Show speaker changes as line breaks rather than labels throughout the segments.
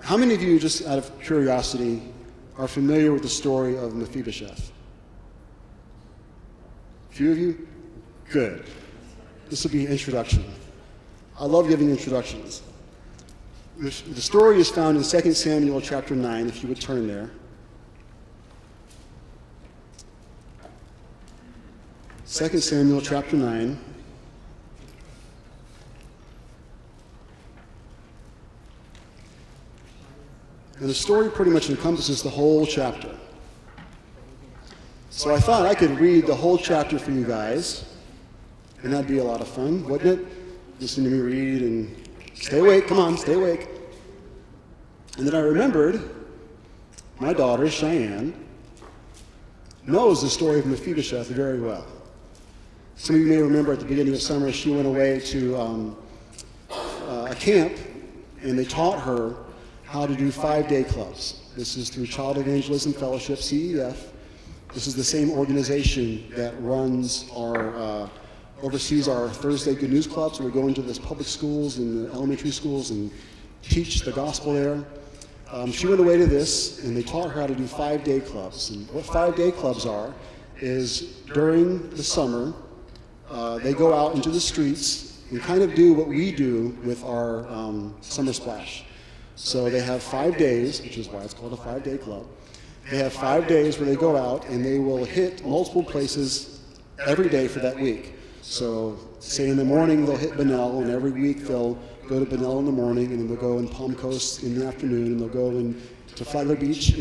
How many of you, just out of curiosity, are familiar with the story of Mephibosheth? A few of you? Good. This will be an introduction. I love giving introductions. The story is found in 2 Samuel chapter 9, if you would turn there. 2 Samuel chapter 9. And the story pretty much encompasses the whole chapter. So I thought I could read the whole chapter for you guys, and that'd be a lot of fun, wouldn't it? Listen to me read and stay awake, come on, stay awake. And then I remembered my daughter, Cheyenne, knows the story of Mephibosheth very well. Some of you may remember at the beginning of summer, she went away to a camp, and they taught her how to do 5-day clubs. This is through Child Evangelism Fellowship, CEF. This is the same organization that runs our, oversees our Thursday Good News Clubs. We go into the public schools and the elementary schools and teach the gospel there. She went away to this, and they taught her how to do 5-day clubs. And what 5-day clubs are is during the summer, they go out into the streets and kind of do what we do with our Summer Splash. So they have 5 days, which is why it's called a 5-day club. They have 5 days where they go out and they will hit multiple places every day for that week. So say in the morning they'll hit Bunnell, and every week they'll go to Bunnell in the morning, and then they'll go in Palm Coast in the afternoon, and they'll go to Flagler Beach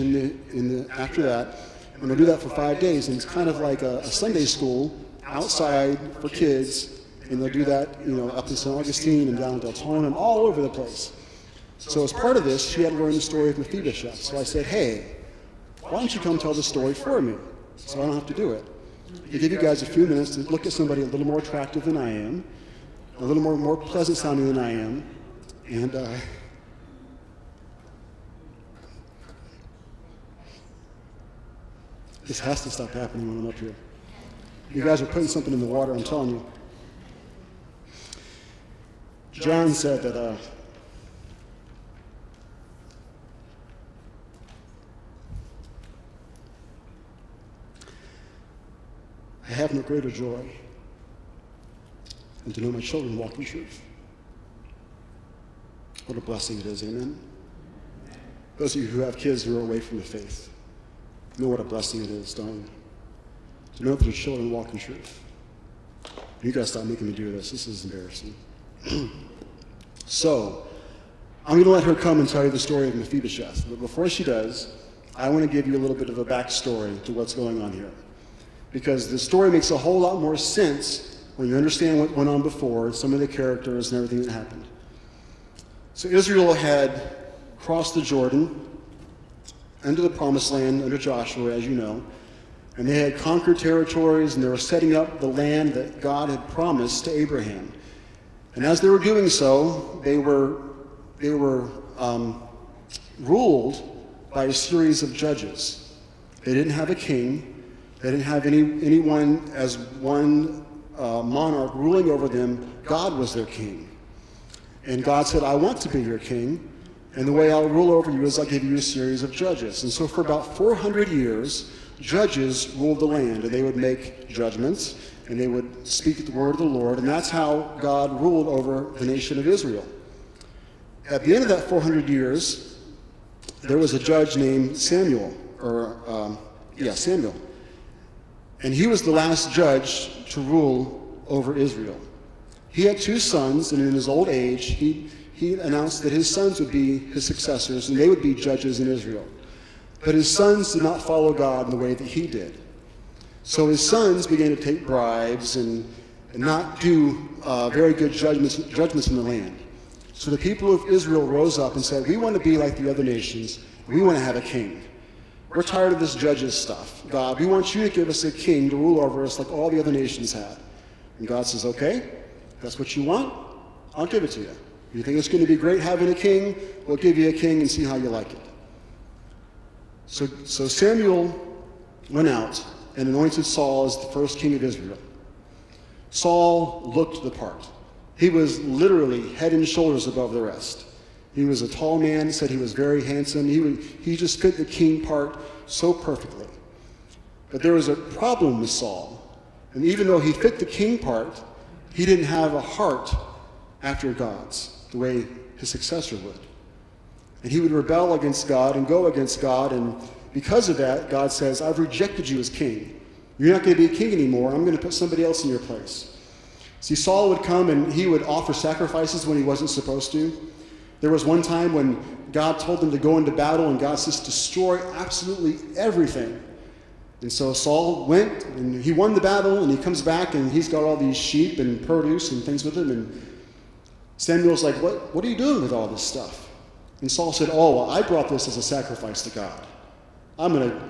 after that. And they'll do that for 5 days, and it's kind of like a Sunday school outside for kids, and they'll do that, up in St. Augustine and down in Deltona and all over the place. So as part of this, she had to learn the story of Mephibosheth. So I said, hey, why don't you come tell the story for me, so I don't have to do it. I'll give you guys a few minutes to look at somebody a little more attractive than I am, a little more pleasant sounding than I am, and this has to stop happening when I'm up here. You guys are putting something in the water, I'm telling you. John said that I have no greater joy than to know my children walk in truth. What a blessing it is, amen? Those of you who have kids who are away from the faith know what a blessing it is, don't you? To know that your children walk in truth. You guys stop making me do this. This is embarrassing. So, I'm going to let her come and tell you the story of Mephibosheth. But before she does, I want to give you a little bit of a backstory to what's going on here. Because the story makes a whole lot more sense when you understand what went on before, some of the characters and everything that happened. So Israel had crossed the Jordan into the promised land under Joshua, as you know, and they had conquered territories, and they were setting up the land that God had promised to Abraham. And as they were doing so, they were ruled by a series of judges. They didn't have a king. They didn't have anyone as one monarch ruling over them. God was their king. And God said, I want to be your king, and the way I'll rule over you is I'll give you a series of judges. And so for about 400 years, judges ruled the land, and they would make judgments, and they would speak the word of the Lord, and that's how God ruled over the nation of Israel. At the end of that 400 years, there was a judge named Samuel. And he was the last judge to rule over Israel. He had 2 sons, and in his old age, he announced that his sons would be his successors, and they would be judges in Israel. But his sons did not follow God in the way that he did. So his sons began to take bribes and not do very good judgments in the land. So the people of Israel rose up and said, we want to be like the other nations. We want to have a king. We're tired of this judges stuff. God, we want you to give us a king to rule over us like all the other nations had. And God says, okay, if that's what you want, I'll give it to you. You think it's going to be great having a king? We'll give you a king and see how you like it. So Samuel went out and anointed Saul as the first king of Israel. Saul looked the part. He was literally head and shoulders above the rest. He was a tall man. He said he was very handsome. He just fit the king part so perfectly. But there was a problem with Saul. And even though he fit the king part, he didn't have a heart after God's, the way his successor would. And he would rebel against God and go against God, and because of that, God says, I've rejected you as king. You're not going to be a king anymore. I'm going to put somebody else in your place. See, Saul would come and he would offer sacrifices when he wasn't supposed to. There was one time when God told him to go into battle, and God says, destroy absolutely everything. And so Saul went, and he won the battle, and he comes back, and he's got all these sheep and produce and things with him. And Samuel's like, what are you doing with all this stuff? And Saul said, oh, well, I brought this as a sacrifice to God.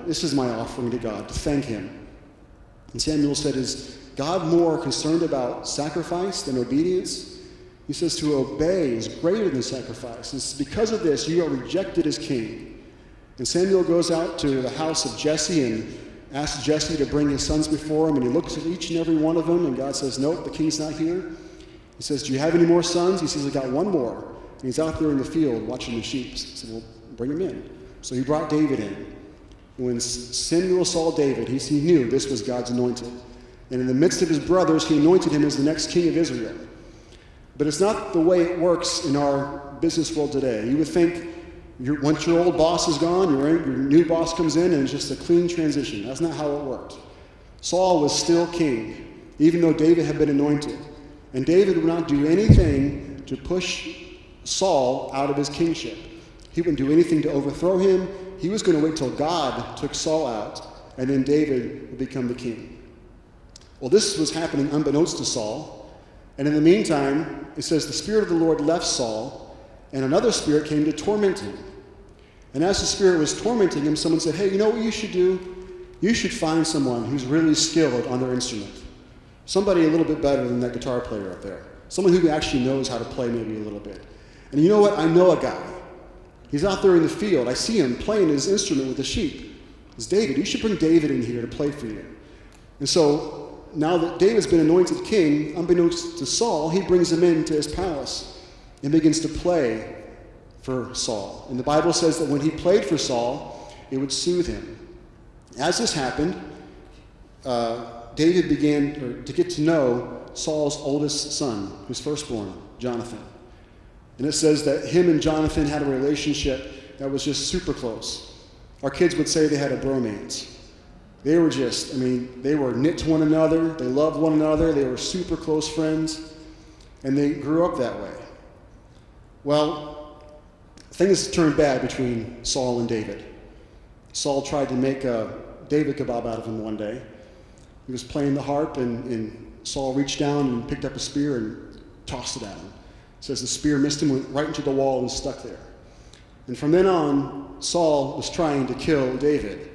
This is my offering to God, to thank him. And Samuel said, is God more concerned about sacrifice than obedience? He says to obey is greater than sacrifice. It's because of this you are rejected as king. And Samuel goes out to the house of Jesse and asks Jesse to bring his sons before him, and he looks at each and every one of them, and God says, nope, the king's not here. He says, do you have any more sons? He says, I got one more. And he's out there in the field watching the sheep. He said, well, bring him in. So he brought David in. And when Samuel saw David, he knew this was God's anointed. And in the midst of his brothers, he anointed him as the next king of Israel. But it's not the way it works in our business world today. You would think once your old boss is gone, your new boss comes in, and it's just a clean transition. That's not how it worked. Saul was still king, even though David had been anointed. And David would not do anything to push Saul out of his kingship. He wouldn't do anything to overthrow him. He was going to wait till God took Saul out, and then David would become the king. Well, this was happening unbeknownst to Saul. And in the meantime, it says the Spirit of the Lord left Saul, and another spirit came to torment him. And as the spirit was tormenting him, someone said, hey, you know what you should do? You should find someone who's really skilled on their instrument. Somebody a little bit better than that guitar player up there. Someone who actually knows how to play maybe a little bit. And you know what? I know a guy. He's out there in the field. I see him playing his instrument with the sheep. It's David. You should bring David in here to play for you. And so now that David's been anointed king, unbeknownst to Saul, he brings him into his palace and begins to play for Saul. And the Bible says that when he played for Saul, it would soothe him. As this happened, David began to get to know Saul's oldest son, his firstborn, Jonathan. And it says that him and Jonathan had a relationship that was just super close. Our kids would say they had a bromance. They were they were knit to one another. They loved one another. They were super close friends. And they grew up that way. Well, things turned bad between Saul and David. Saul tried to make a David kebab out of him one day. He was playing the harp, and Saul reached down and picked up a spear and tossed it at him. It says the spear missed him, went right into the wall, and stuck there. And from then on, Saul was trying to kill David.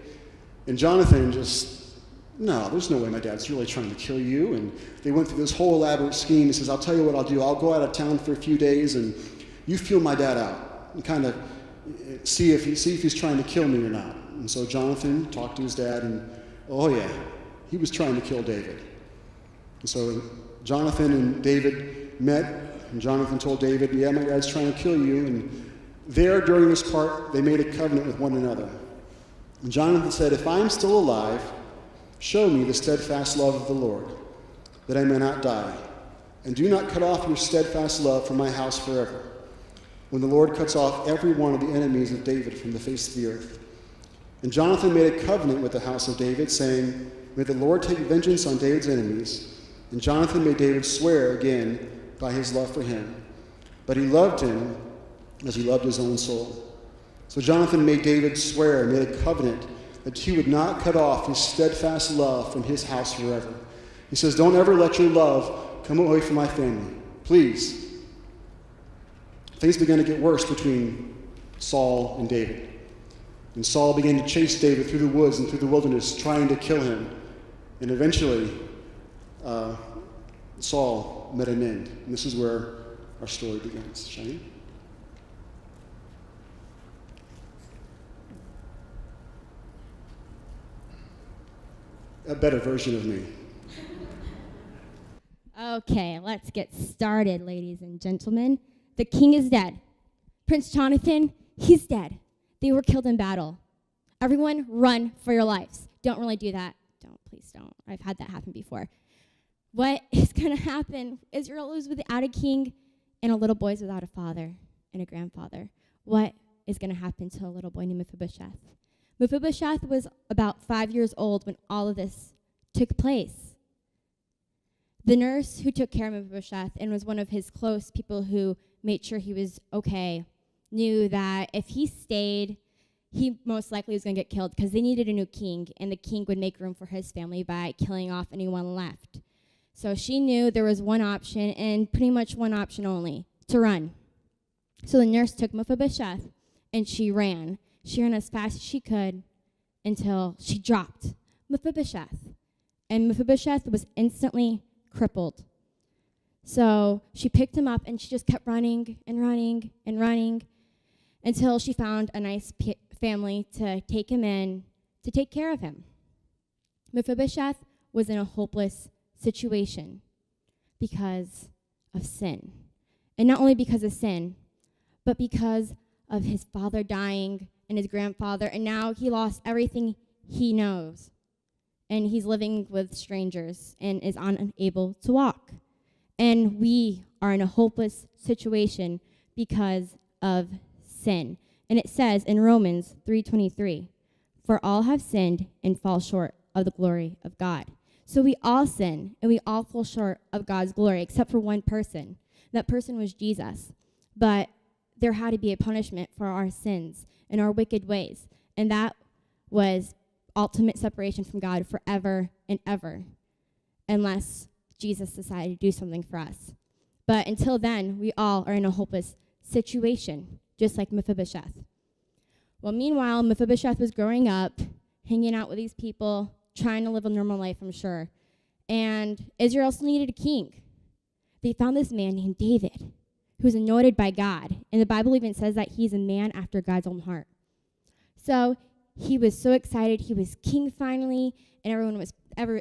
And Jonathan no, there's no way my dad's really trying to kill you. And they went through this whole elaborate scheme. He says, I'll tell you what I'll do. I'll go out of town for a few days, and you feel my dad out and kind of see if he's trying to kill me or not. And so Jonathan talked to his dad, and oh yeah, he was trying to kill David. And so Jonathan and David met, and Jonathan told David, yeah, my dad's trying to kill you. And there, during this part, they made a covenant with one another. And Jonathan said, if I'm still alive, show me the steadfast love of the Lord, that I may not die. And do not cut off your steadfast love from my house forever, when the Lord cuts off every one of the enemies of David from the face of the earth. And Jonathan made a covenant with the house of David, saying, may the Lord take vengeance on David's enemies. And Jonathan made David swear again by his love for him. But he loved him as he loved his own soul. So Jonathan made David swear and made a covenant that he would not cut off his steadfast love from his house forever. He says, don't ever let your love come away from my family. Please. Things began to get worse between Saul and David. And Saul began to chase David through the woods and through the wilderness, trying to kill him. And eventually, Saul met an end. And this is where our story begins. Shane? A better version of me.
Okay, let's get started, ladies and gentlemen. The king is dead. Prince Jonathan, he's dead. They were killed in battle. Everyone, run for your lives. Don't really do that. Please don't. I've had that happen before. What is going to happen? Israel is without a king, and a little boy is without a father and a grandfather. What is going to happen to a little boy named Mephibosheth? Mephibosheth was about 5 years old when all of this took place. The nurse who took care of Mephibosheth and was one of his close people who made sure he was okay knew that if he stayed, he most likely was going to get killed because they needed a new king, and the king would make room for his family by killing off anyone left. So she knew there was one option, and pretty much one option only, to run. So the nurse took Mephibosheth, and she ran. She ran as fast as she could until she dropped Mephibosheth. And Mephibosheth was instantly crippled. So she picked him up, and she just kept running and running and running until she found a nice family to take him in, to take care of him. Mephibosheth was in a hopeless situation because of sin. And not only because of sin, but because of his father dying and his grandfather, and now he lost everything he knows. And he's living with strangers and is unable to walk. And we are in a hopeless situation because of sin. And it says in Romans 3:23, "For all have sinned and fall short of the glory of God." So we all sin, and we all fall short of God's glory, except for one person. That person was Jesus. But there had to be a punishment for our sins and our wicked ways. And that was ultimate separation from God forever and ever, unless Jesus decided to do something for us. But until then, we all are in a hopeless situation, just like Mephibosheth. Well, meanwhile, Mephibosheth was growing up, hanging out with these people, trying to live a normal life, I'm sure. And Israel also needed a king. They found this man named David, who was anointed by God. And the Bible even says that he's a man after God's own heart. So he was so excited. He was king finally, and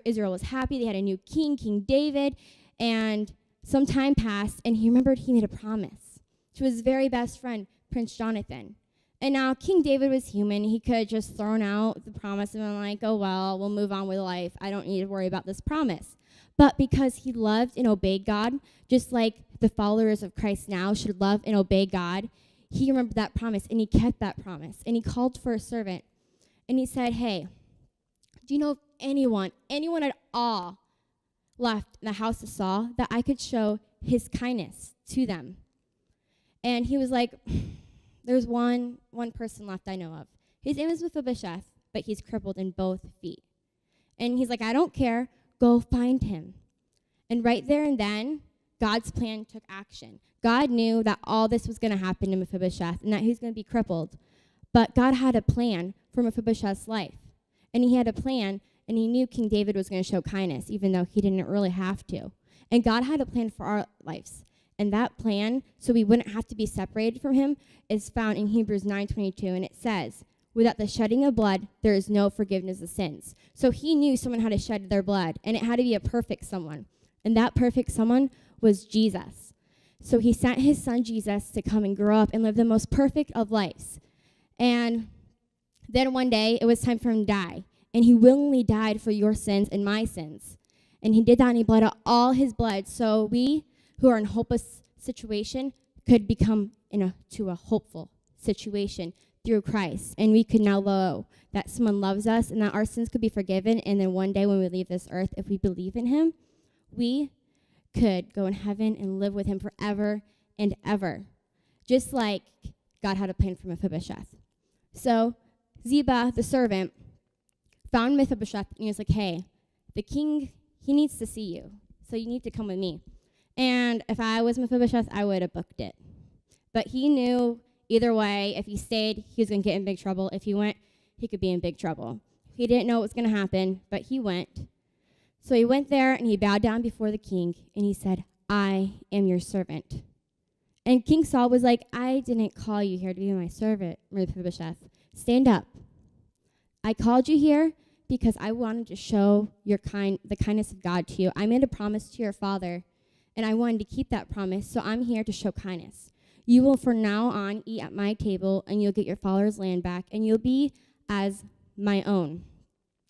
Israel was happy. They had a new king, King David. And some time passed, and he remembered he made a promise to his very best friend, Prince Jonathan. And now King David was human. He could have just thrown out the promise and been like, oh, well, we'll move on with life. I don't need to worry about this promise. But because he loved and obeyed God, just like the followers of Christ now should love and obey God, he remembered that promise, and he kept that promise. And he called for a servant, and he said, hey, do you know of anyone at all left in the house of Saul that I could show his kindness to them? And he was like, there's one person left I know of. His name is Mephibosheth, but he's crippled in both feet. And he's like, I don't care. Go find him. And right there and then, God's plan took action. God knew that all this was going to happen to Mephibosheth and that he was going to be crippled. But God had a plan for Mephibosheth's life. And he had a plan, and he knew King David was going to show kindness, even though he didn't really have to. And God had a plan for our lives. And that plan, so we wouldn't have to be separated from him, is found in Hebrews 9:22, and it says, without the shedding of blood, there is no forgiveness of sins. So he knew someone had to shed their blood, and it had to be a perfect someone. And that perfect someone was Jesus. So he sent his son Jesus to come and grow up and live the most perfect of lives. And then one day, it was time for him to die. And he willingly died for your sins and my sins. And he did that, and he bled out all his blood. So we who are in a hopeless situation could become to a hopeful situation through Christ. And we could now know that someone loves us and that our sins could be forgiven. And then one day when we leave this earth, if we believe in him, we could go in heaven and live with him forever and ever, just like God had a plan for Mephibosheth. So Ziba, the servant, found Mephibosheth, and he was like, hey, the king, he needs to see you, so you need to come with me. And if I was Mephibosheth, I would have booked it. But he knew either way, if he stayed, he was going to get in big trouble. If he went, he could be in big trouble. He didn't know what was going to happen, but he went. So he went there, and he bowed down before the king, and he said, I am your servant. And King Saul was like, I didn't call you here to be my servant, Mephibosheth. Stand up. I called you here because I wanted to show the kindness of God to you. I made a promise to your father, and I wanted to keep that promise, so I'm here to show kindness. You will from now on eat at my table, and you'll get your father's land back, and you'll be as my own.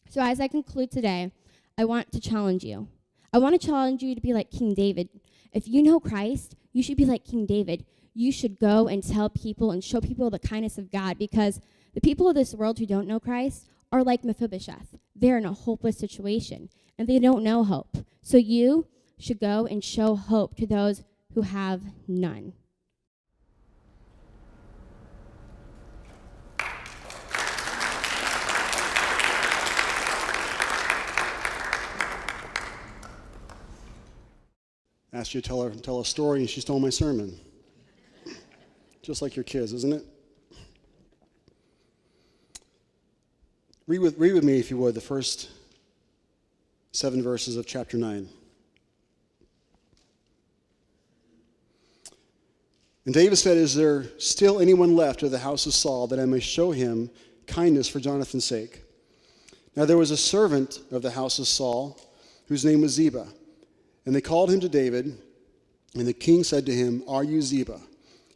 So as I conclude today, I want to challenge you. I want to challenge you to be like King David. If you know Christ, you should be like King David. You should go and tell people and show people the kindness of God, because the people of this world who don't know Christ are like Mephibosheth. They're in a hopeless situation, and they don't know hope. So you should go and show hope to those who have none.
Asked you to tell a story, and she stole my sermon. Just like your kids, isn't it? Read with me, if you would, the first 7 verses of chapter 9. And David said, "Is there still anyone left of the house of Saul, that I may show him kindness for Jonathan's sake?" Now there was a servant of the house of Saul, whose name was Ziba. And they called him to David, and the king said to him, "Are you Ziba?"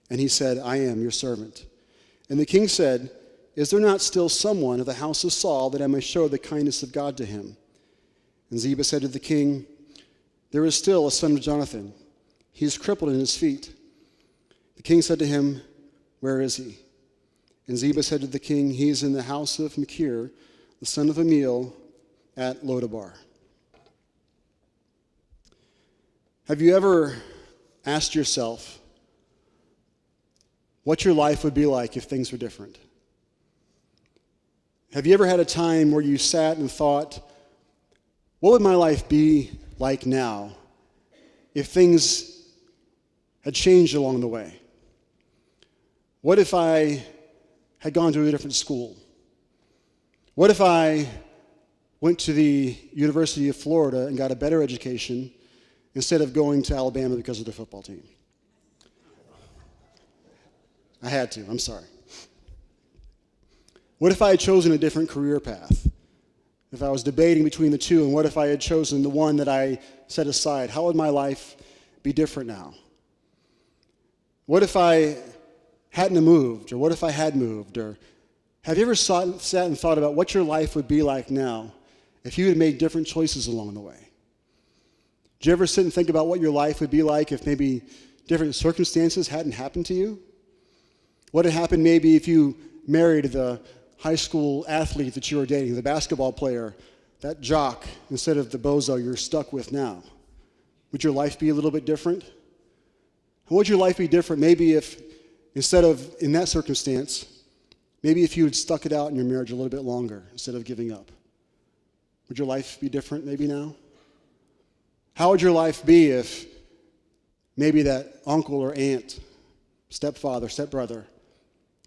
And he said, "I am your servant." And the king said, "Is there not still someone of the house of Saul, that I may show the kindness of God to him?" And Ziba said to the king, "There is still a son of Jonathan. He is crippled in his feet." The king said to him, "Where is he?" And Ziba said to the king, "He is in the house of Machir, the son of Amiel, at Lodabar." Have you ever asked yourself what your life would be like if things were different? Have you ever had a time where you sat and thought, what would my life be like now if things had changed along the way? What if I had gone to a different school? What if I went to the University of Florida and got a better education instead of going to Alabama because of the football team? I had to, I'm sorry. What if I had chosen a different career path? If I was debating between the two, and what if I had chosen the one that I set aside? How would my life be different now? What if I hadn't moved, or what if I had moved? Or have you ever sat and thought about what your life would be like now if you had made different choices along the way? Did you ever sit and think about what your life would be like if maybe different circumstances hadn't happened to you? What had happened maybe if you married the high school athlete that you were dating, the basketball player, that jock, instead of the bozo you're stuck with now? Would your life be a little bit different? How would your life be different maybe if, instead of in that circumstance, maybe if you had stuck it out in your marriage a little bit longer instead of giving up? Would your life be different maybe now? How would your life be if maybe that uncle or aunt, stepfather, stepbrother,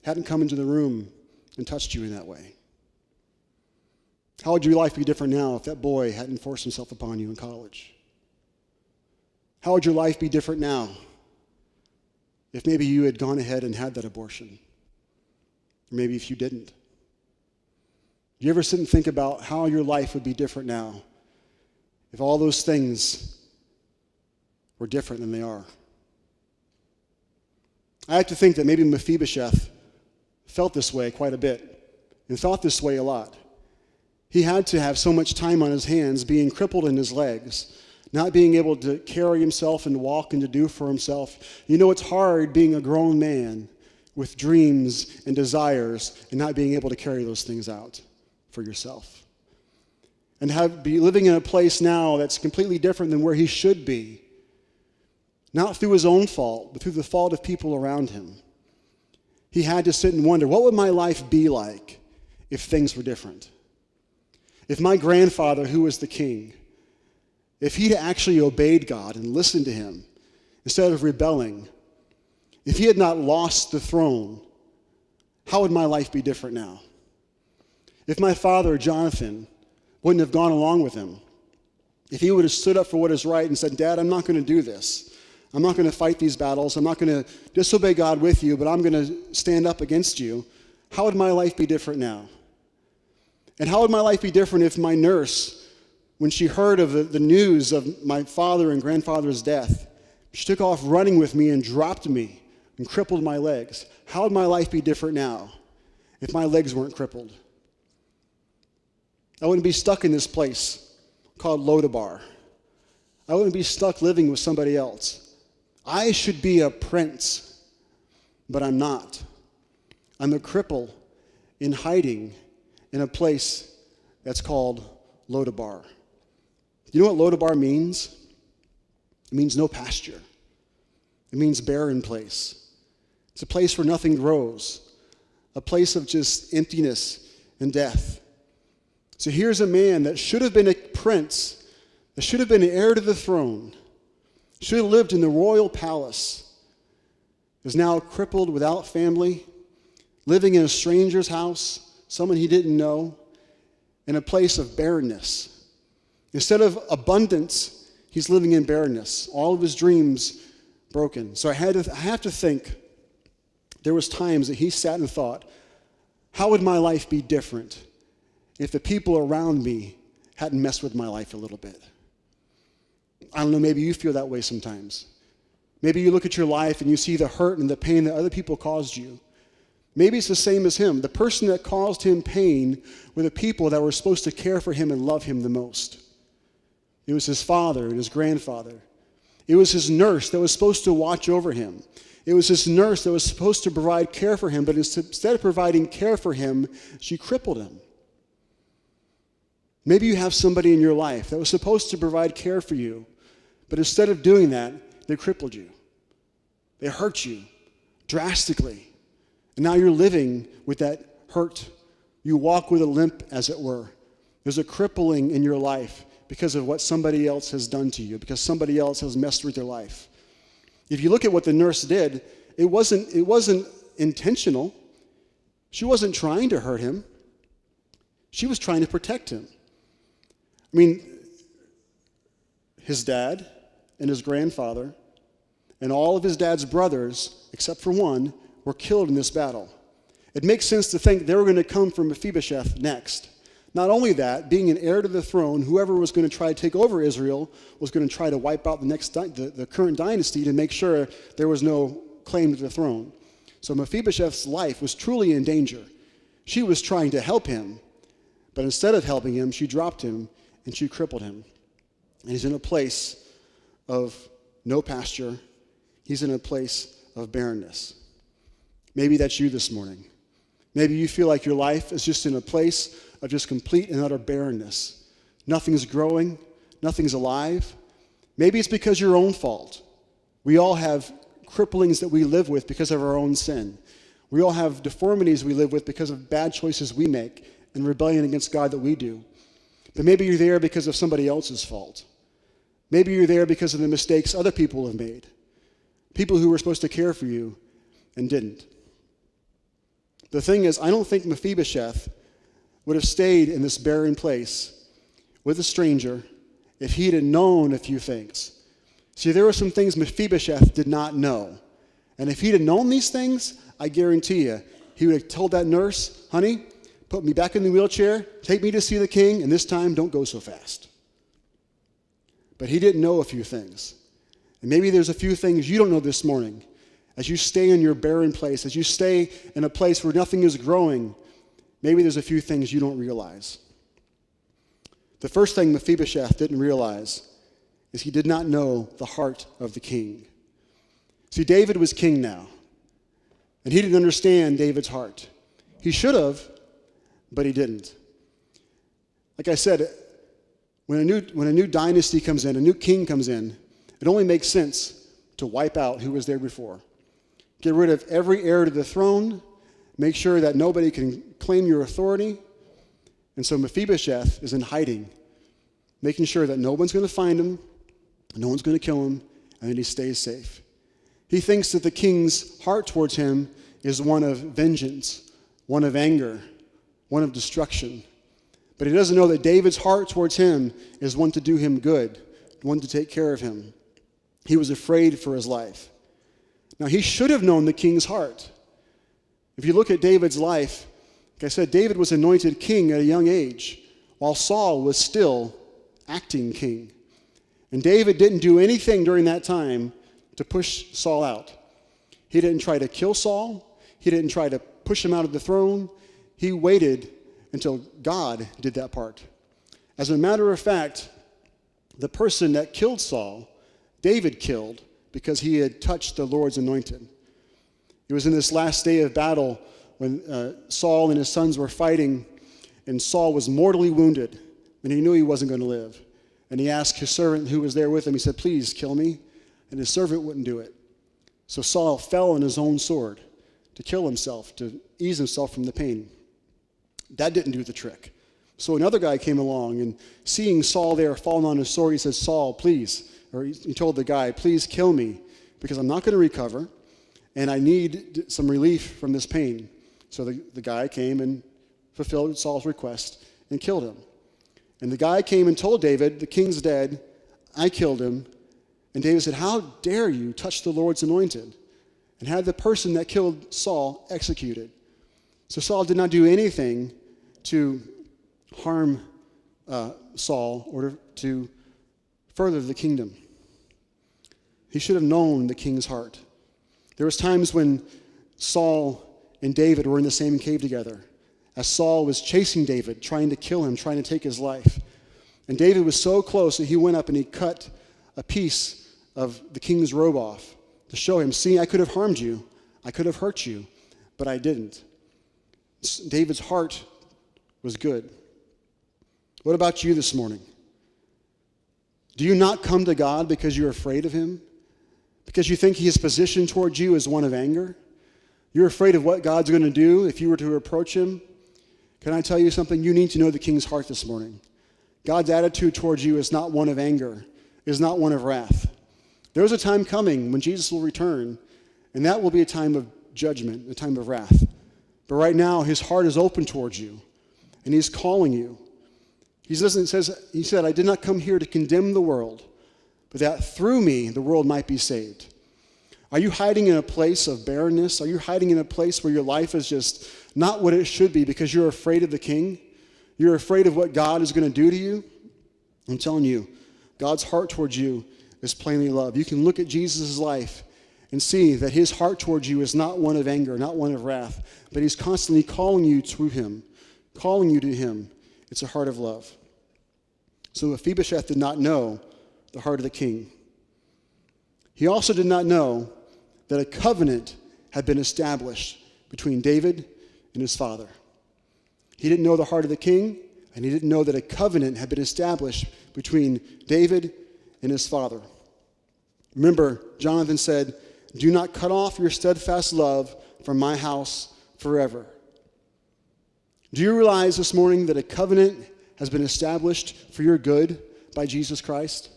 hadn't come into the room and touched you in that way? How would your life be different now if that boy hadn't forced himself upon you in college? How would your life be different now if maybe you had gone ahead and had that abortion? Or maybe if you didn't? Do you ever sit and think about how your life would be different now if all those things were different than they are? I have to think that maybe Mephibosheth felt this way quite a bit and thought this way a lot. He had to have so much time on his hands, being crippled in his legs, not being able to carry himself and walk and to do for himself. You know, it's hard being a grown man with dreams and desires and not being able to carry those things out for yourself. And be living in a place now that's completely different than where he should be. Not through his own fault, but through the fault of people around him. He had to sit and wonder, what would my life be like if things were different? If my grandfather, who was the king, if he'd actually obeyed God and listened to him instead of rebelling, if he had not lost the throne, how would my life be different now? If my father, Jonathan, wouldn't have gone along with him, if he would have stood up for what is right and said, "Dad, I'm not going to do this. I'm not going to fight these battles. I'm not going to disobey God with you, but I'm going to stand up against you," how would my life be different now? And how would my life be different if my nurse, when she heard of the news of my father and grandfather's death, she took off running with me and dropped me and crippled my legs. How would my life be different now if my legs weren't crippled? I wouldn't be stuck in this place called Lodabar. I wouldn't be stuck living with somebody else. I should be a prince, but I'm not. I'm a cripple in hiding in a place that's called Lodabar. You know what Lodabar means? It means no pasture. It means barren place. It's a place where nothing grows, a place of just emptiness and death. So here's a man that should have been a prince, that should have been an heir to the throne, should have lived in the royal palace, is now crippled without family, living in a stranger's house, someone he didn't know, in a place of barrenness. Instead of abundance, he's living in barrenness. All of his dreams broken. So I have to think, there was times that he sat and thought, how would my life be different if the people around me hadn't messed with my life a little bit? I don't know, maybe you feel that way sometimes. Maybe you look at your life and you see the hurt and the pain that other people caused you. Maybe it's the same as him. The person that caused him pain were the people that were supposed to care for him and love him the most. It was his father and his grandfather. It was his nurse that was supposed to watch over him. It was his nurse that was supposed to provide care for him, but instead of providing care for him, she crippled him. Maybe you have somebody in your life that was supposed to provide care for you, but instead of doing that, they crippled you. They hurt you drastically. And now you're living with that hurt. You walk with a limp, as it were. There's a crippling in your life because of what somebody else has done to you, because somebody else has messed with your life. If you look at what the nurse did, it wasn't intentional. She wasn't trying to hurt him. She was trying to protect him. I mean, his dad and his grandfather and all of his dad's brothers, except for one, were killed in this battle. It makes sense to think they were going to come from Mephibosheth next. Not only that, being an heir to the throne, whoever was going to try to take over Israel was going to try to wipe out the current dynasty to make sure there was no claim to the throne. So Mephibosheth's life was truly in danger. She was trying to help him, but instead of helping him, she dropped him and she crippled him. And he's in a place of no pasture. He's in a place of barrenness. Maybe that's you this morning. Maybe you feel like your life is just in a place of just complete and utter barrenness. Nothing's growing. Nothing's alive. Maybe it's because your own fault. We all have cripplings that we live with because of our own sin. We all have deformities we live with because of bad choices we make and rebellion against God that we do. But maybe you're there because of somebody else's fault. Maybe you're there because of the mistakes other people have made. People who were supposed to care for you and didn't. The thing is, I don't think Mephibosheth would have stayed in this barren place with a stranger if he had known a few things. See, there were some things Mephibosheth did not know. And if he'd have known these things, I guarantee you, he would have told that nurse, honey, put me back in the wheelchair, take me to see the king, and this time don't go so fast. But he didn't know a few things. And maybe there's a few things you don't know this morning. As you stay in your barren place, as you stay in a place where nothing is growing, maybe there's a few things you don't realize. The first thing Mephibosheth didn't realize is he did not know the heart of the king. See, David was king now, and he didn't understand David's heart. He should have, but he didn't. Like I said, when a new dynasty comes in, a new king comes in, it only makes sense to wipe out who was there before. Get rid of every heir to the throne. Make sure that nobody can claim your authority. And so Mephibosheth is in hiding, making sure that no one's going to find him, no one's going to kill him, and that he stays safe. He thinks that the king's heart towards him is one of vengeance, one of anger, one of destruction. But he doesn't know that David's heart towards him is one to do him good, one to take care of him. He was afraid for his life. Now, he should have known the king's heart. If you look at David's life, like I said, David was anointed king at a young age, while Saul was still acting king. And David didn't do anything during that time to push Saul out. He didn't try to kill Saul. He didn't try to push him out of the throne. He waited until God did that part. As a matter of fact, the person that killed Saul, David killed because he had touched the Lord's anointed. It was in this last day of battle when Saul and his sons were fighting, and Saul was mortally wounded, and he knew he wasn't going to live. And he asked his servant who was there with him, he said, "Please kill me." And his servant wouldn't do it. So Saul fell on his own sword to kill himself, to ease himself from the pain. That didn't do the trick. So another guy came along, and seeing Saul there falling on his sword, he said, "Saul, please," or he told the guy, "Please kill me, because I'm not going to recover, and I need some relief from this pain." So the guy came and fulfilled Saul's request and killed him. And the guy came and told David, "The king's dead. I killed him." And David said, "How dare you touch the Lord's anointed?" And had the person that killed Saul executed. So Saul did not do anything to harm Saul or to further the kingdom. He should have known the king's heart. There was times when Saul and David were in the same cave together, as Saul was chasing David, trying to kill him, trying to take his life. And David was so close that he went up and he cut a piece of the king's robe off to show him, "See, I could have harmed you. I could have hurt you, but I didn't." David's heart was good. What about you this morning? Do you not come to God because you're afraid of him? Because you think his position towards you is one of anger? You're afraid of what God's going to do if you were to approach him? Can I tell you something? You need to know the king's heart this morning. God's attitude towards you is not one of anger, is not one of wrath. There's a time coming when Jesus will return, and that will be a time of judgment, a time of wrath. But right now, his heart is open towards you, and he's calling you. He said, "I did not come here to condemn the world, but that through me the world might be saved." Are you hiding in a place of barrenness? Are you hiding in a place where your life is just not what it should be because you're afraid of the king? You're afraid of what God is going to do to you? I'm telling you, God's heart towards you is plainly love. You can look at Jesus' life and see that his heart towards you is not one of anger, not one of wrath, but he's constantly calling you to him, calling you to him. It's a heart of love. So Mephibosheth did not know the heart of the king. He also did not know that a covenant had been established between David and his father. He didn't know the heart of the king, and he didn't know that a covenant had been established between David and his father. Remember, Jonathan said, "Do not cut off your steadfast love from my house forever." Do you realize this morning that a covenant has been established for your good by Jesus Christ?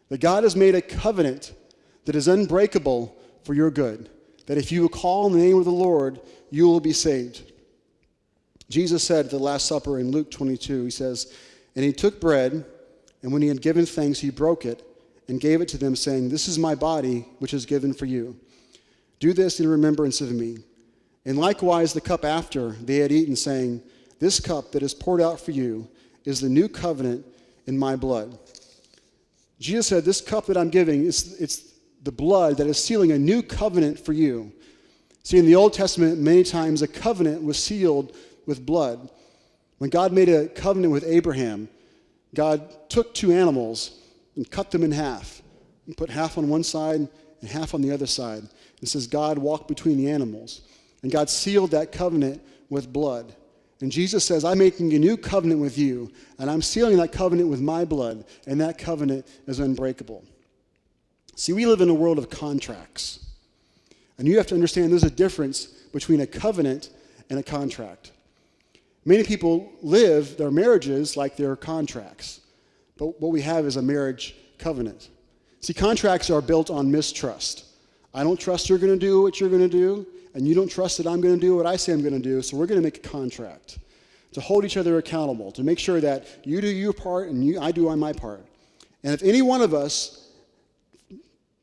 That God has made a covenant that is unbreakable for your good. That if you will call on the name of the Lord, you will be saved. Jesus said at the Last Supper in Luke 22, he says, "And he took bread, and when he had given thanks, he broke it and gave it to them, saying, 'This is my body, which is given for you. Do this in remembrance of me.' And likewise the cup after they had eaten, saying, 'This cup that is poured out for you is the new covenant in my blood.'" Jesus said, "This cup that I'm giving, it's the blood that is sealing a new covenant for you." See, in the Old Testament, many times a covenant was sealed with blood. When God made a covenant with Abraham, God took two animals and cut them in half, and put half on one side and half on the other side. It says God walked between the animals. And God sealed that covenant with blood. And Jesus says, "I'm making a new covenant with you, and I'm sealing that covenant with my blood, and that covenant is unbreakable." See, we live in a world of contracts. And you have to understand there's a difference between a covenant and a contract. Many people live their marriages like they're contracts. But what we have is a marriage covenant. See, contracts are built on mistrust. I don't trust you're going to do what you're going to do, and you don't trust that I'm going to do what I say I'm going to do, so we're going to make a contract to hold each other accountable, to make sure that you do your part and I do my part. And if any one of us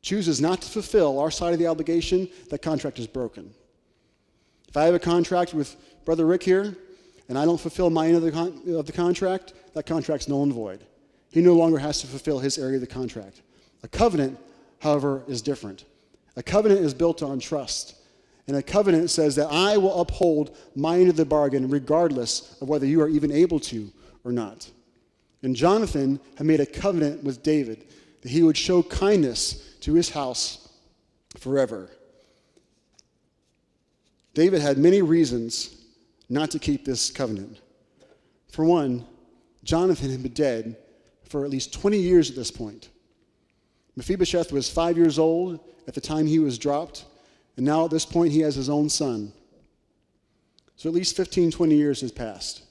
chooses not to fulfill our side of the obligation, that contract is broken. If I have a contract with Brother Rick here, and I don't fulfill my end of the contract, that contract's null and void. He no longer has to fulfill his area of the contract. A covenant, however, is different. A covenant is built on trust. And a covenant says that I will uphold my end of the bargain regardless of whether you are even able to or not. And Jonathan had made a covenant with David that he would show kindness to his house forever. David had many reasons not to keep this covenant. For one, Jonathan had been dead for at least 20 years at this point. Mephibosheth was 5 years old at the time he was dropped, and now at this point he has his own son. So at least 15, 20 years has passed.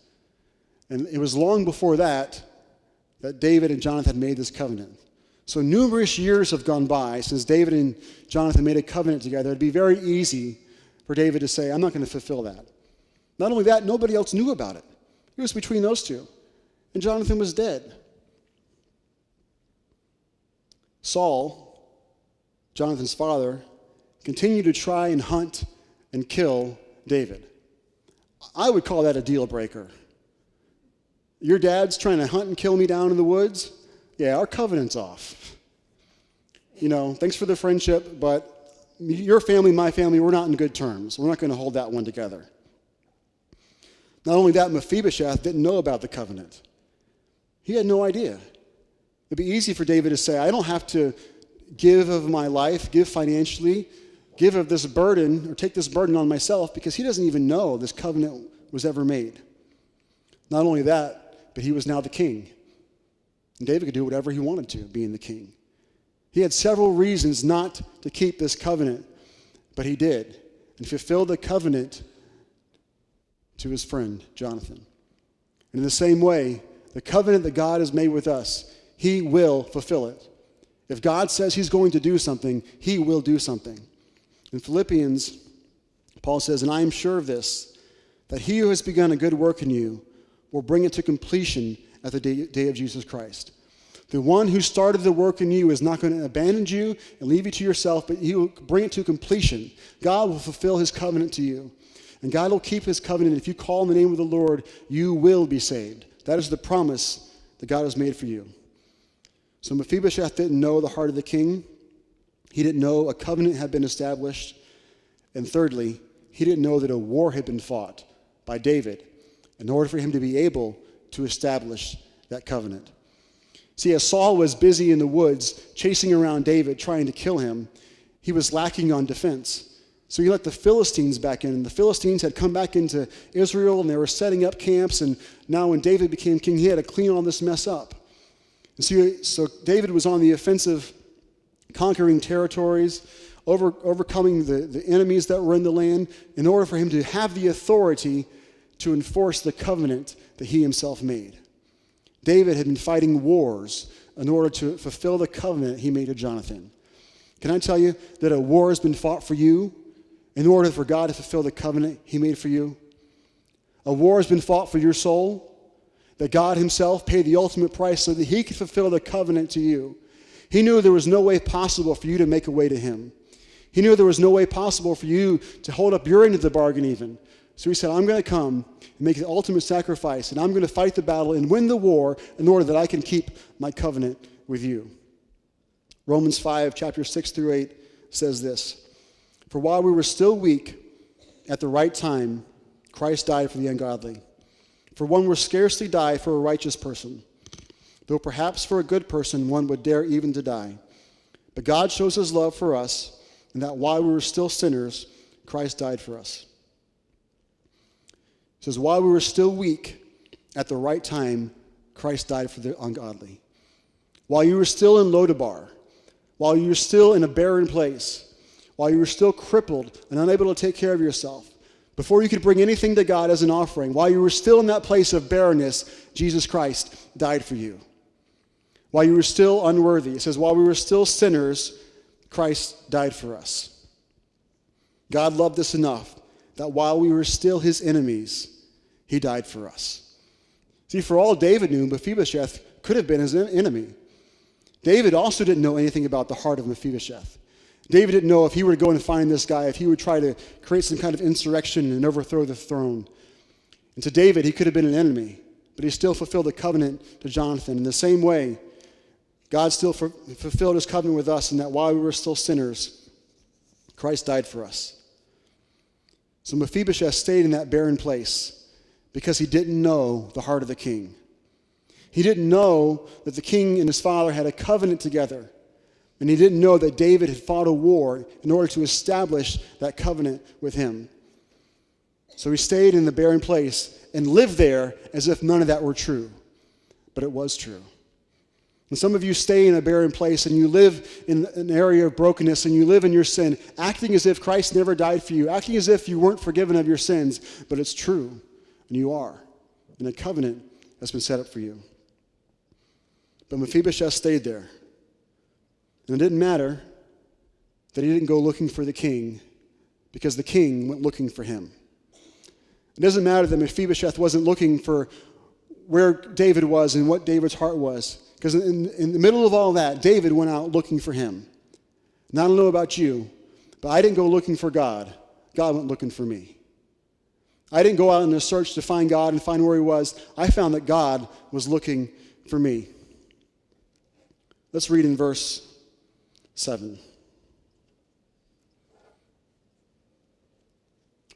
And it was long before that David and Jonathan made this covenant. So numerous years have gone by since David and Jonathan made a covenant together. It'd be very easy for David to say, I'm not going to fulfill that. Not only that, nobody else knew about it. It was between those two. And Jonathan was dead. Saul, Jonathan's father, continued to try and hunt and kill David. I would call that a deal breaker. Your dad's trying to hunt and kill me down in the woods? Yeah, our covenant's off. Thanks for the friendship, but your family, my family, we're not in good terms. We're not going to hold that one together. Not only that, Mephibosheth didn't know about the covenant. He had no idea. It'd be easy for David to say, I don't have to give of my life, give financially, give of this burden, or take this burden on myself, because he doesn't even know this covenant was ever made. Not only that, but he was now the king. And David could do whatever he wanted to, being the king. He had several reasons not to keep this covenant, but he did, and fulfilled the covenant to his friend, Jonathan. And in the same way, the covenant that God has made with us, he will fulfill it. If God says he's going to do something, he will do something. In Philippians, Paul says, and I am sure of this, that he who has begun a good work in you will bring it to completion at the day of Jesus Christ. The one who started the work in you is not going to abandon you and leave you to yourself, but he will bring it to completion. God will fulfill his covenant to you. And God will keep his covenant. If you call in the name of the Lord, you will be saved. That is the promise that God has made for you. So Mephibosheth didn't know the heart of the king. He didn't know a covenant had been established. And thirdly, he didn't know that a war had been fought by David in order for him to be able to establish that covenant. See, as Saul was busy in the woods chasing around David, trying to kill him, he was lacking on defense. So he let the Philistines back in. And the Philistines had come back into Israel, and they were setting up camps. And now when David became king, he had to clean all this mess up. And so David was on the offensive, conquering territories, overcoming the enemies that were in the land, in order for him to have the authority to enforce the covenant that he himself made. David had been fighting wars in order to fulfill the covenant he made to Jonathan. Can I tell you that a war has been fought for you in order for God to fulfill the covenant he made for you? A war has been fought for your soul, that God himself paid the ultimate price so that he could fulfill the covenant to you. He knew there was no way possible for you to make a way to him. He knew there was no way possible for you to hold up your end of the bargain even. So he said, I'm going to come and make the ultimate sacrifice, and I'm going to fight the battle and win the war in order that I can keep my covenant with you. Romans 5, chapter 6 through 8 says this, for while we were still weak, at the right time, Christ died for the ungodly. For one will scarcely die for a righteous person, though perhaps for a good person one would dare even to die. But God shows his love for us, and that while we were still sinners, Christ died for us. It says, while we were still weak, at the right time, Christ died for the ungodly. While you were still in Lodabar, while you were still in a barren place, while you were still crippled and unable to take care of yourself, before you could bring anything to God as an offering, while you were still in that place of barrenness, Jesus Christ died for you. While you were still unworthy, it says, while we were still sinners, Christ died for us. God loved us enough that while we were still his enemies, he died for us. See, for all David knew, Mephibosheth could have been his enemy. David also didn't know anything about the heart of Mephibosheth. David didn't know if he were to go and find this guy, if he would try to create some kind of insurrection and overthrow the throne. And to David, he could have been an enemy, but he still fulfilled the covenant to Jonathan. In the same way, God still fulfilled his covenant with us in that while we were still sinners, Christ died for us. So Mephibosheth stayed in that barren place because he didn't know the heart of the king. He didn't know that the king and his father had a covenant together. And he didn't know that David had fought a war in order to establish that covenant with him. So he stayed in the barren place and lived there as if none of that were true. But it was true. And some of you stay in a barren place and you live in an area of brokenness and you live in your sin, acting as if Christ never died for you, acting as if you weren't forgiven of your sins, but it's true, and you are. And a covenant has been set up for you. But Mephibosheth stayed there. And it didn't matter that he didn't go looking for the king, because the king went looking for him. It doesn't matter that Mephibosheth wasn't looking for where David was and what David's heart was, because in the middle of all that, David went out looking for him. And I don't know about you, but I didn't go looking for God. God went looking for me. I didn't go out in a search to find God and find where he was. I found that God was looking for me. Let's read in verse 7.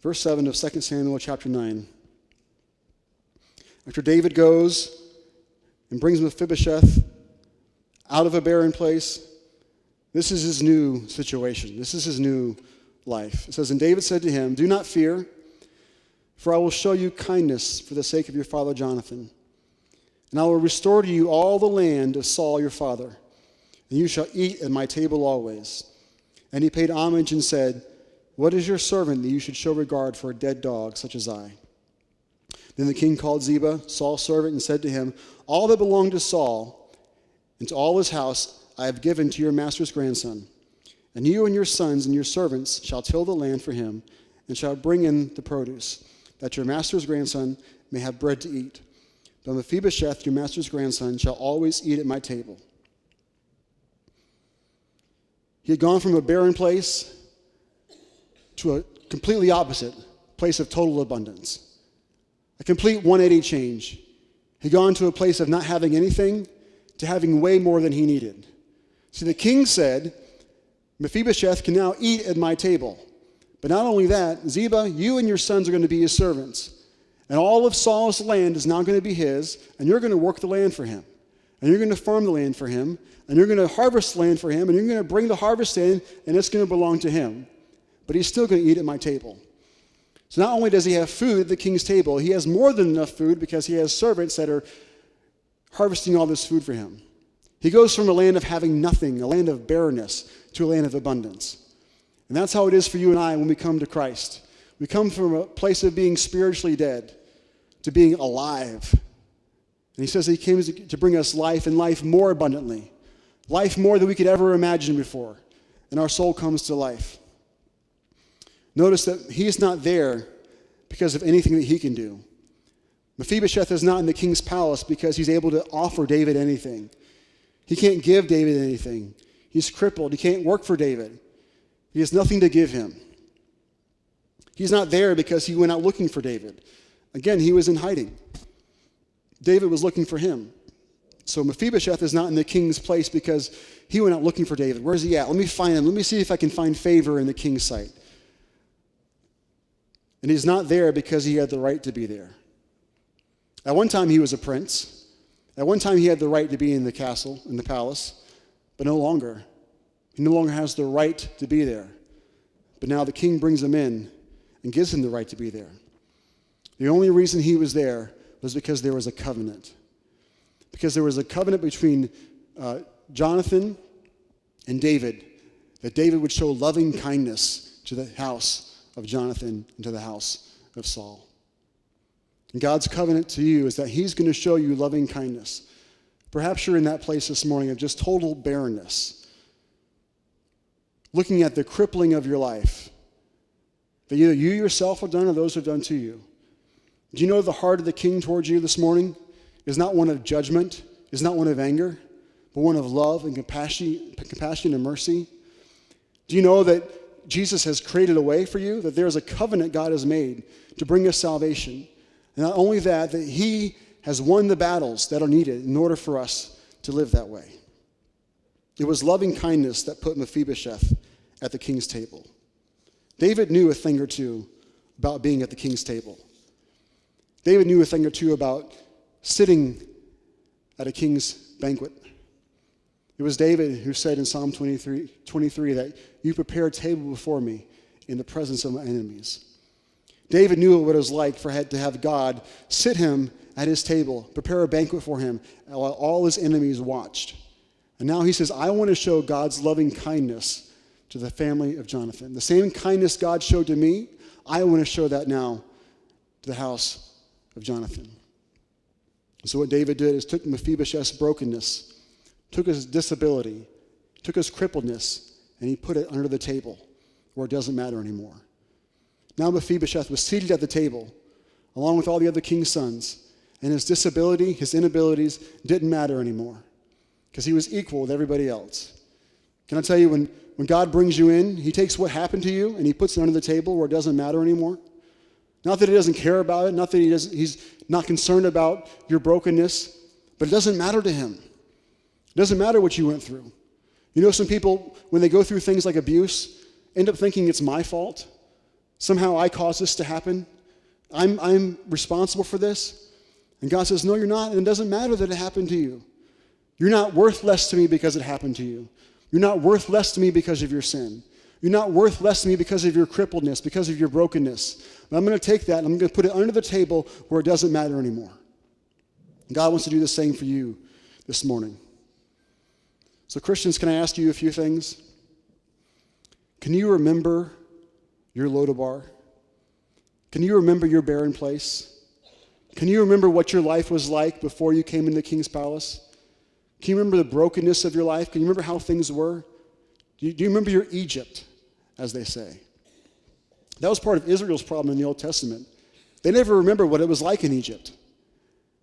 Verse 7 of 2 Samuel chapter 9. After David goes and brings Mephibosheth out of a barren place, this is his new situation. This is his new life. It says, "And David said to him, 'Do not fear, for I will show you kindness for the sake of your father Jonathan. And I will restore to you all the land of Saul your father, and you shall eat at my table always.' And he paid homage and said, 'What is your servant that you should show regard for a dead dog such as I?' Then the king called Ziba, Saul's servant, and said to him, 'All that belonged to Saul and to all his house I have given to your master's grandson. And you and your sons and your servants shall till the land for him, and shall bring in the produce, that your master's grandson may have bread to eat. But Mephibosheth, your master's grandson, shall always eat at my table.'" He had gone from a barren place to a completely opposite place of total abundance. A complete 180 change. He'd gone to a place of not having anything to having way more than he needed. See, the king said, "Mephibosheth can now eat at my table." But not only that, "Ziba, you and your sons are going to be his servants. And all of Saul's land is now going to be his, and you're going to work the land for him. And you're going to farm the land for him, and you're going to harvest the land for him, and you're going to bring the harvest in, and it's going to belong to him. But he's still going to eat at my table." So not only does he have food at the king's table, he has more than enough food because he has servants that are harvesting all this food for him. He goes from a land of having nothing, a land of barrenness, to a land of abundance. And that's how it is for you and I when we come to Christ. We come from a place of being spiritually dead to being alive. And he says that he came to bring us life, and life more abundantly. Life more than we could ever imagine before. And our soul comes to life. Notice that he's not there because of anything that he can do. Mephibosheth is not in the king's palace because he's able to offer David anything. He can't give David anything. He's crippled. He can't work for David. He has nothing to give him. He's not there because he went out looking for David. Again, he was in hiding. David was looking for him. So Mephibosheth is not in the king's place because he went out looking for David. Where's he at? Let me find him. Let me see if I can find favor in the king's sight. And he's not there because he had the right to be there. At one time he was a prince. At one time he had the right to be in the castle, in the palace, but no longer. He no longer has the right to be there. But now the king brings him in and gives him the right to be there. The only reason he was there was because there was a covenant. Because there was a covenant between Jonathan and David, that David would show loving kindness to the house of Jonathan and to the house of Saul. And God's covenant to you is that he's going to show you loving kindness. Perhaps you're in that place this morning of just total barrenness, looking at the crippling of your life that either you yourself have done or those who have done to you. Do you know the heart of the king towards you this morning is not one of judgment, is not one of anger, but one of love and compassion and mercy? Do you know that Jesus has created a way for you, that there's a covenant God has made to bring us salvation? And not only that, that he has won the battles that are needed in order for us to live that way. It was loving kindness that put Mephibosheth at the king's table. David knew a thing or two about being at the king's table. David knew a thing or two about sitting at a king's banquet. It was David who said in Psalm 23 that you prepare a table before me in the presence of my enemies. David knew what it was like to have God sit him at his table, prepare a banquet for him while all his enemies watched. And now he says, I want to show God's loving kindness to the family of Jonathan. The same kindness God showed to me, I want to show that now to the house of Jonathan. So what David did is took Mephibosheth's brokenness, took his disability, took his crippledness, and he put it under the table where it doesn't matter anymore. Now Mephibosheth was seated at the table along with all the other king's sons, and his disability, his inabilities didn't matter anymore because he was equal with everybody else. Can I tell you, when God brings you in, he takes what happened to you and he puts it under the table where it doesn't matter anymore. Not that he doesn't care about it, not that he's not concerned about your brokenness, but it doesn't matter to him. It doesn't matter what you went through. You know, some people, when they go through things like abuse, end up thinking it's my fault. Somehow I caused this to happen. I'm responsible for this. And God says, no, you're not, and it doesn't matter that it happened to you. You're not worth less to me because it happened to you. You're not worth less to me because of your sin. You're not worth less to me because of your crippledness, because of your brokenness. But I'm going to take that and I'm going to put it under the table where it doesn't matter anymore. God wants to do the same for you this morning. So Christians, can I ask you a few things? Can you remember your Lodabar? Can you remember your barren place? Can you remember what your life was like before you came into the king's palace? Can you remember the brokenness of your life? Can you remember how things were? Do you remember your Egypt, as they say? That was part of Israel's problem in the Old Testament. They never remember what it was like in Egypt.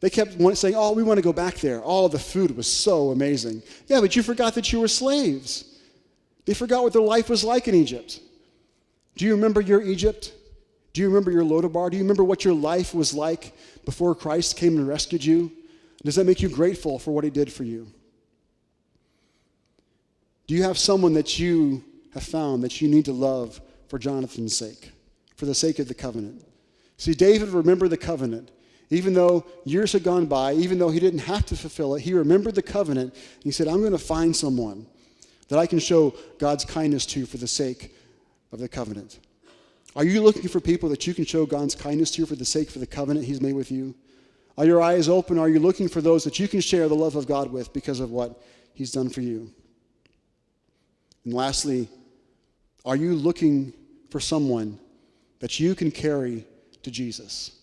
They kept saying, oh, we want to go back there. Oh, the food was so amazing. Yeah, but you forgot that you were slaves. They forgot what their life was like in Egypt. Do you remember your Egypt? Do you remember your Lodabar? Do you remember what your life was like before Christ came and rescued you? Does that make you grateful for what he did for you? Do you have someone that you have found that you need to love for Jonathan's sake, for the sake of the covenant? See, David remembered the covenant. Even though years had gone by, even though he didn't have to fulfill it, he remembered the covenant. He said, I'm going to find someone that I can show God's kindness to for the sake of the covenant. Are you looking for people that you can show God's kindness to for the sake of the covenant he's made with you? Are your eyes open? Are you looking for those that you can share the love of God with because of what he's done for you? And lastly, are you looking for someone that you can carry to Jesus?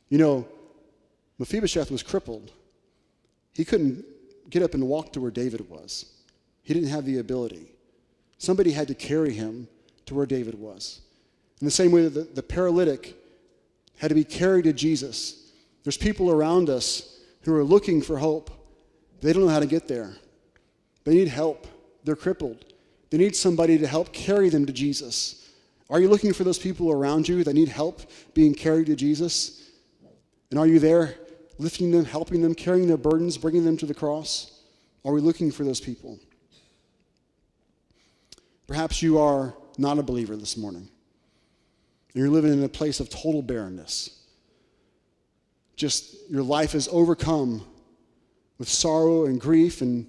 You know, Mephibosheth was crippled. He couldn't get up and walk to where David was. He didn't have the ability. Somebody had to carry him to where David was. In the same way that the paralytic had to be carried to Jesus, there's people around us who are looking for hope. They don't know how to get there. They need help. They're crippled. They need somebody to help carry them to Jesus. Are you looking for those people around you that need help being carried to Jesus? And are you there lifting them, helping them, carrying their burdens, bringing them to the cross? Are we looking for those people? Perhaps you are not a believer this morning. And you're living in a place of total barrenness. Just your life is overcome with sorrow and grief, and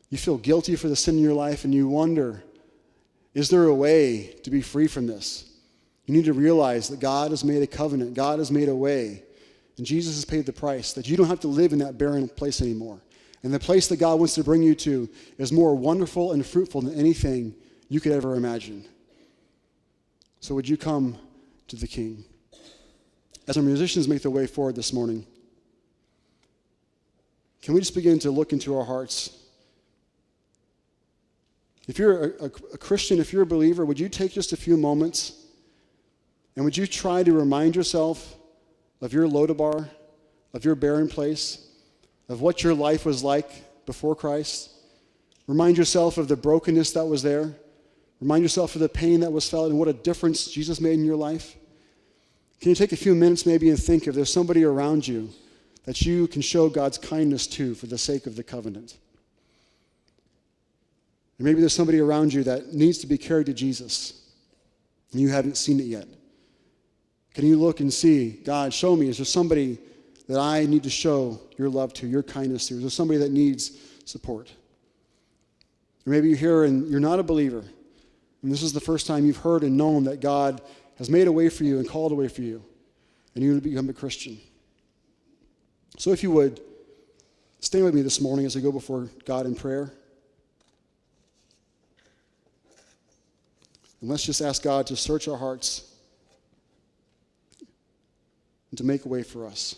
you feel guilty for the sin in your life, and you wonder, is there a way to be free from this? You need to realize that God has made a covenant. God has made a way. And Jesus has paid the price, that you don't have to live in that barren place anymore. And the place that God wants to bring you to is more wonderful and fruitful than anything you could ever imagine. So would you come to the King? As our musicians make their way forward this morning, can we just begin to look into our hearts? If you're a Christian, if you're a believer, would you take just a few moments and would you try to remind yourself of your Lodabar, of your barren place, of what your life was like before Christ? Remind yourself of the brokenness that was there. Remind yourself of the pain that was felt and what a difference Jesus made in your life. Can you take a few minutes maybe and think if there's somebody around you that you can show God's kindness to for the sake of the covenant? Or maybe there's somebody around you that needs to be carried to Jesus. and you haven't seen it yet? Can you look and see, God, show me, is there somebody that I need to show your love to, your kindness to? Is there somebody that needs support? Or maybe you're here and you're not a believer, and this is the first time you've heard and known that God has made a way for you and called a way for you, and you would become a Christian. So if you would, stand with me this morning as I go before God in prayer. And let's just ask God to search our hearts and to make a way for us.